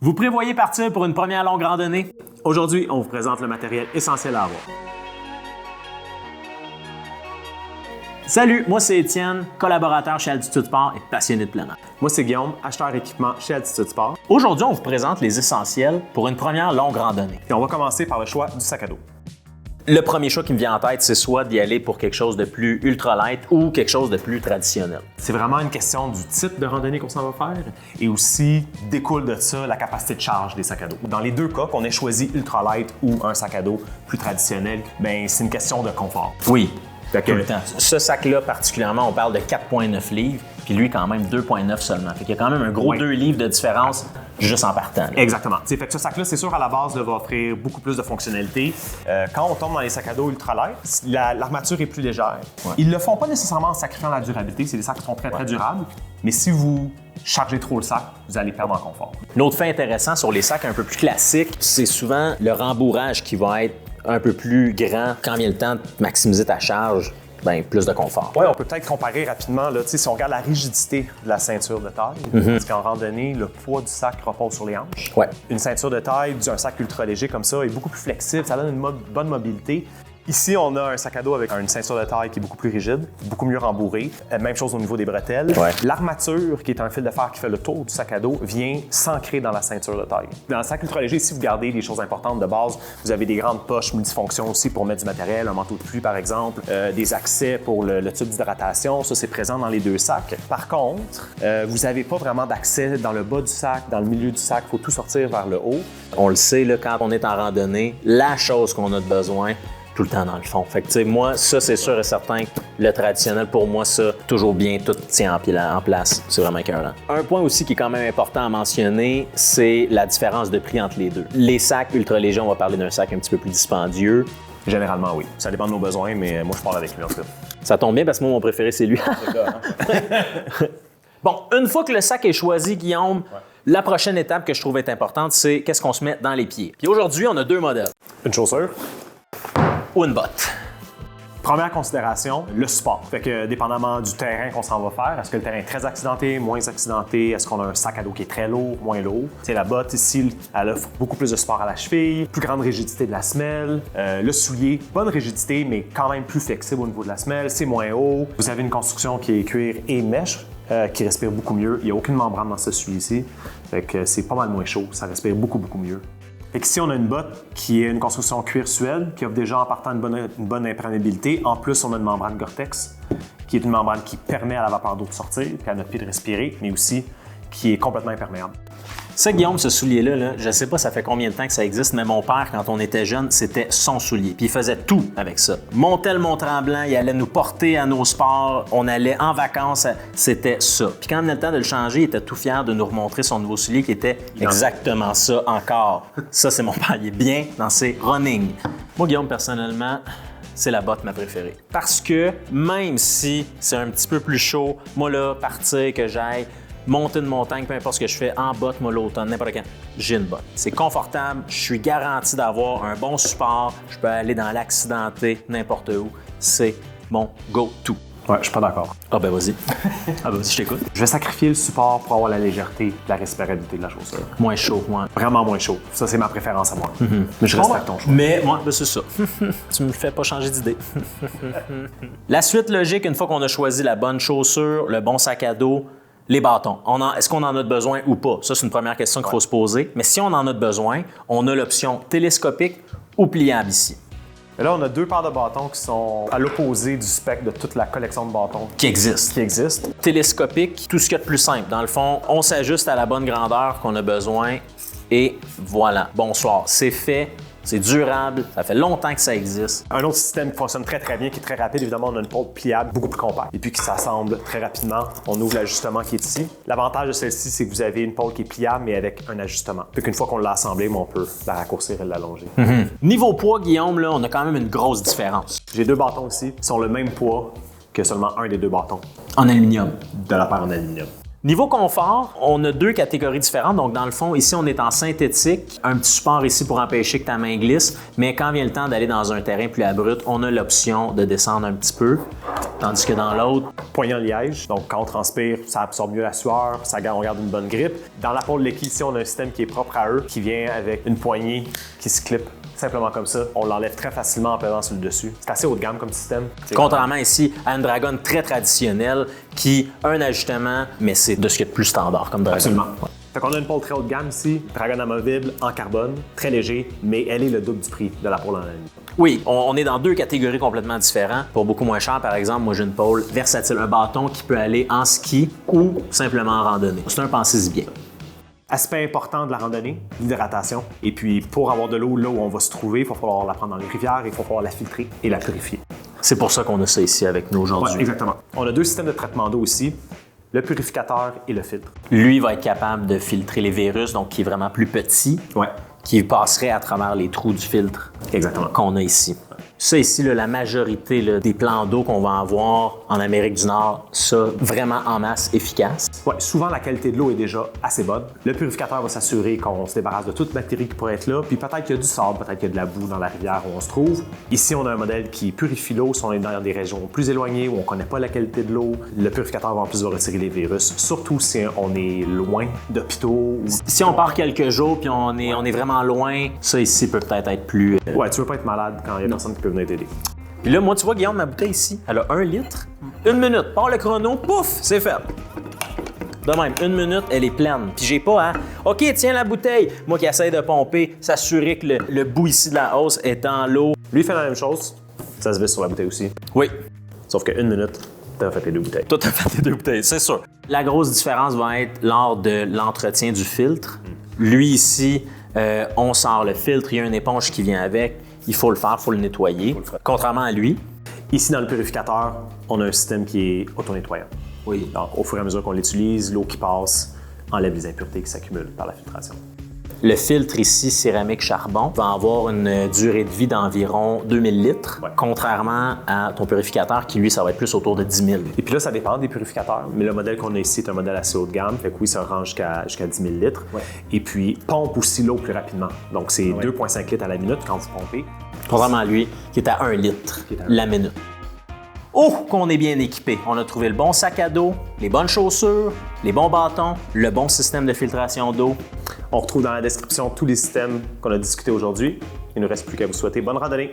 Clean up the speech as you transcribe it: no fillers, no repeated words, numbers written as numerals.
Vous prévoyez partir pour une première longue randonnée? Aujourd'hui, on vous présente le matériel essentiel à avoir. Salut, moi c'est Étienne, collaborateur chez Altitude Sport et passionné de plein air. Moi c'est Guillaume, acheteur équipement chez Altitude Sport. Aujourd'hui, on vous présente les essentiels pour une première longue randonnée. Et on va commencer par le choix du sac à dos. Le premier choix qui me vient en tête, c'est soit d'y aller pour quelque chose de plus ultralight ou quelque chose de plus traditionnel. C'est vraiment une question du type de randonnée qu'on s'en va faire et aussi découle de ça la capacité de charge des sacs à dos. Dans les deux cas, qu'on ait choisi ultralight ou un sac à dos plus traditionnel, ben c'est une question de confort. Oui. Tout le temps. Ce sac-là, particulièrement, on parle de 4,9 livres, puis lui, quand même, 2,9 seulement. Fait qu'il y a quand même un gros 2 livres de différence juste en partant. Là. Exactement. Fait que ce sac-là, c'est sûr, à la base, va offrir beaucoup plus de fonctionnalités. Quand on tombe dans les sacs à dos ultralight, l'armature est plus légère. Ouais. Ils le font pas nécessairement en sacrifiant la durabilité. C'est des sacs qui sont très, très durables. Mais si vous chargez trop le sac, vous allez perdre en confort. L'autre fait intéressant sur les sacs un peu plus classiques, c'est souvent le rembourrage qui va être un peu plus grand quand vient le temps de maximiser ta charge. Bien, plus de confort. Oui, on peut peut-être comparer rapidement, là, si on regarde la rigidité de la ceinture de taille, parce qu'en randonnée, le poids du sac repose sur les hanches. Ouais. Une ceinture de taille d'un sac ultra léger comme ça est beaucoup plus flexible, ça donne une bonne mobilité. Ici, on a un sac à dos avec une ceinture de taille qui est beaucoup plus rigide, beaucoup mieux rembourrée. Même chose au niveau des bretelles. Ouais. L'armature, qui est un fil de fer qui fait le tour du sac à dos, vient s'ancrer dans la ceinture de taille. Dans le sac ultra léger, si vous gardez des choses importantes de base, vous avez des grandes poches multifonctions aussi pour mettre du matériel, un manteau de pluie par exemple, des accès pour le tube d'hydratation, ça c'est présent dans les deux sacs. Par contre, vous n'avez pas vraiment d'accès dans le bas du sac, dans le milieu du sac, il faut tout sortir vers le haut. On le sait, là, quand on est en randonnée, la chose qu'on a de besoin, tout le temps dans le fond. Fait que, tu sais, moi, ça, c'est sûr et certain que le traditionnel, pour moi, ça, toujours bien, tout tient en place. C'est vraiment écœurant. Un point aussi qui est quand même important à mentionner, c'est la différence de prix entre les deux. Les sacs ultra légers, on va parler d'un sac un petit peu plus dispendieux. Généralement, oui. Ça dépend de nos besoins, mais moi, je parle avec lui, en tout cas. Ça tombe bien parce que moi, mon préféré, c'est lui. Bon, une fois que le sac est choisi, Guillaume, la prochaine étape que je trouve être importante, c'est qu'est-ce qu'on se met dans les pieds. Puis aujourd'hui, on a deux modèles. Une chaussure ou une botte. Première considération, le support. Fait que dépendamment du terrain qu'on s'en va faire, est-ce que le terrain est très accidenté, moins accidenté, est-ce qu'on a un sac à dos qui est très lourd, moins lourd. T'sais, la botte ici, elle offre beaucoup plus de support à la cheville, plus grande rigidité de la semelle. Le soulier, bonne rigidité, mais quand même plus flexible au niveau de la semelle, c'est moins haut. Vous avez une construction qui est cuir et mèche, qui respire beaucoup mieux. Il n'y a aucune membrane dans ce soulier-ci, fait que c'est pas mal moins chaud, ça respire beaucoup mieux. Fait qu'ici, on a une botte qui est une construction cuir suède qui offre déjà en partant une bonne imperméabilité. En plus, on a une membrane Gore-Tex qui est une membrane qui permet à la vapeur d'eau de sortir puis à notre pied de respirer, mais aussi qui est complètement imperméable. Ça, Guillaume, ce soulier-là, là, je ne sais pas ça fait combien de temps que ça existe, mais mon père, quand on était jeune, c'était son soulier. Puis il faisait tout avec ça. Montait le Mont-Tremblant, il allait nous porter à nos sports, on allait en vacances, c'était ça. Puis quand on a le temps de le changer, il était tout fier de nous remontrer son nouveau soulier qui était exactement ça encore. Ça, c'est mon père, il est bien dans ses running. Moi, Guillaume, personnellement, c'est la botte ma préférée. Parce que même si c'est un petit peu plus chaud, moi là, partir, que j'aille, monter une montagne, peu importe ce que je fais, en botte, moi l'automne, n'importe quand, j'ai une botte. C'est confortable, je suis garanti d'avoir un bon support, je peux aller dans l'accidenté, n'importe où. C'est mon go-to. Ouais, je suis pas d'accord. Ah ben vas-y. Je t'écoute. Je vais sacrifier le support pour avoir la légèreté, la respirabilité de la chaussure. Moins chaud, moi. Vraiment moins chaud. Ça, c'est ma préférence à moi. Mais je respecte ton choix. Mais moi, ben c'est ça. Tu me fais pas changer d'idée. La suite logique, une fois qu'on a choisi la bonne chaussure, le bon sac à dos, les bâtons. Est-ce qu'on en a besoin ou pas? Ça, c'est une première question qu'il faut se poser. Mais si on en a besoin, on a l'option télescopique ou pliable ici. Et là, on a deux paires de bâtons qui sont à l'opposé du spectre de toute la collection de bâtons qui existe. Télescopique, tout ce qu'il y a de plus simple. Dans le fond, on s'ajuste à la bonne grandeur qu'on a besoin et voilà. Bonsoir. C'est fait. C'est durable, ça fait longtemps que ça existe. Un autre système qui fonctionne très bien, qui est très rapide, évidemment, on a une pôle pliable, beaucoup plus compacte, et puis qui s'assemble très rapidement. On ouvre l'ajustement qui est ici. L'avantage de celle-ci, c'est que vous avez une pôle qui est pliable, mais avec un ajustement. Puis qu'une fois qu'on l'a assemblée, on peut la raccourcir et l'allonger. Niveau poids, Guillaume, là, on a quand même une grosse différence. J'ai deux bâtons ici qui sont le même poids que seulement un des deux bâtons. En aluminium. De la paire en aluminium. Niveau confort, on a 2 catégories différentes. Donc, dans le fond, ici, on est en synthétique. Un petit support ici pour empêcher que ta main glisse. Mais quand vient le temps d'aller dans un terrain plus abrupt, on a l'option de descendre un petit peu. Tandis que dans l'autre... Poignée en liège. Donc, quand on transpire, ça absorbe mieux la sueur, on garde une bonne grippe. Dans la peau de l'équipe, ici, on a un système qui est propre à eux, qui vient avec une poignée qui se clip simplement comme ça. On l'enlève très facilement en pesant sur le dessus. C'est assez haut de gamme comme système. Contrairement ici à une Dragon très traditionnelle qui a un ajustement, mais c'est de ce qu'il y a de plus standard comme Dragon. Absolument. Fait qu'on a une pôle très haut de gamme ici, Dragon amovible en carbone, très léger, mais elle est le double du prix de la pôle en aluminium. Oui, on est dans 2 catégories complètement différentes. Pour beaucoup moins cher, par exemple, moi j'ai une pôle versatile, un bâton qui peut aller en ski ou simplement en randonnée. C'est un pensez-y bien. Aspect important de la randonnée, l'hydratation. Et puis, pour avoir de l'eau là où on va se trouver, il va falloir la prendre dans les rivières, il va falloir la filtrer et la purifier. C'est pour ça qu'on a ça ici avec nous aujourd'hui. Ouais, exactement. On a 2 systèmes de traitement d'eau ici, le purificateur et le filtre. Lui va être capable de filtrer les virus, donc qui est vraiment plus petit, qui passerait à travers les trous du filtre qu'on a ici. Ça ici, là, la majorité là, des plans d'eau qu'on va avoir en Amérique du Nord, ça, vraiment en masse efficace. Ouais, souvent, la qualité de l'eau est déjà assez bonne. Le purificateur va s'assurer qu'on se débarrasse de toute bactérie qui pourrait être là, puis peut-être qu'il y a du sable, peut-être qu'il y a de la boue dans la rivière où on se trouve. Ici, on a un modèle qui purifie l'eau si on est dans des régions plus éloignées où on ne connaît pas la qualité de l'eau. Le purificateur va en plus retirer les virus, surtout si on est loin d'hôpitaux. Si on part quelques jours puis on est vraiment loin, ça ici peut peut-être être plus... Ouais, tu veux pas être malade quand il y a personne qui peut venir t'aider. Puis là, moi, tu vois, Guillaume, ma bouteille ici, elle a 1 litre. 1 minute, part le chrono, pouf, c'est fait. De même, 1 minute, elle est pleine. Puis j'ai pas à, OK, tiens la bouteille. Moi qui essaie de pomper, s'assurer que le bout ici de la hausse est dans l'eau. Lui, il fait la même chose. Ça se visse sur la bouteille aussi. Oui. Sauf que 1 minute, t'as fait tes 2 bouteilles. Toi, t'as fait tes 2 bouteilles, c'est sûr. La grosse différence va être lors de l'entretien du filtre. Lui ici, on sort le filtre, il y a une éponge qui vient avec. Il faut le faire, il faut le nettoyer. Contrairement à lui. Ici, dans le purificateur, on a un système qui est auto-nettoyant. Oui. Donc, au fur et à mesure qu'on l'utilise, l'eau qui passe enlève les impuretés qui s'accumulent par la filtration. Le filtre ici, céramique charbon, va avoir une durée de vie d'environ 2000 litres, contrairement à ton purificateur qui, lui, ça va être plus autour de 10 000. Et puis là, ça dépend des purificateurs, mais le modèle qu'on a ici est un modèle assez haut de gamme, fait que oui, ça range jusqu'à 10 000 litres. Et puis, pompe aussi l'eau plus rapidement. Donc, c'est 2,5 litres à la minute quand vous pompez. Contrairement à lui, qui est à 1 litre la minute. Oh, qu'on est bien équipé. On a trouvé le bon sac à dos, les bonnes chaussures, les bons bâtons, le bon système de filtration d'eau. On retrouve dans la description tous les systèmes qu'on a discutés aujourd'hui. Il ne nous reste plus qu'à vous souhaiter bonne randonnée.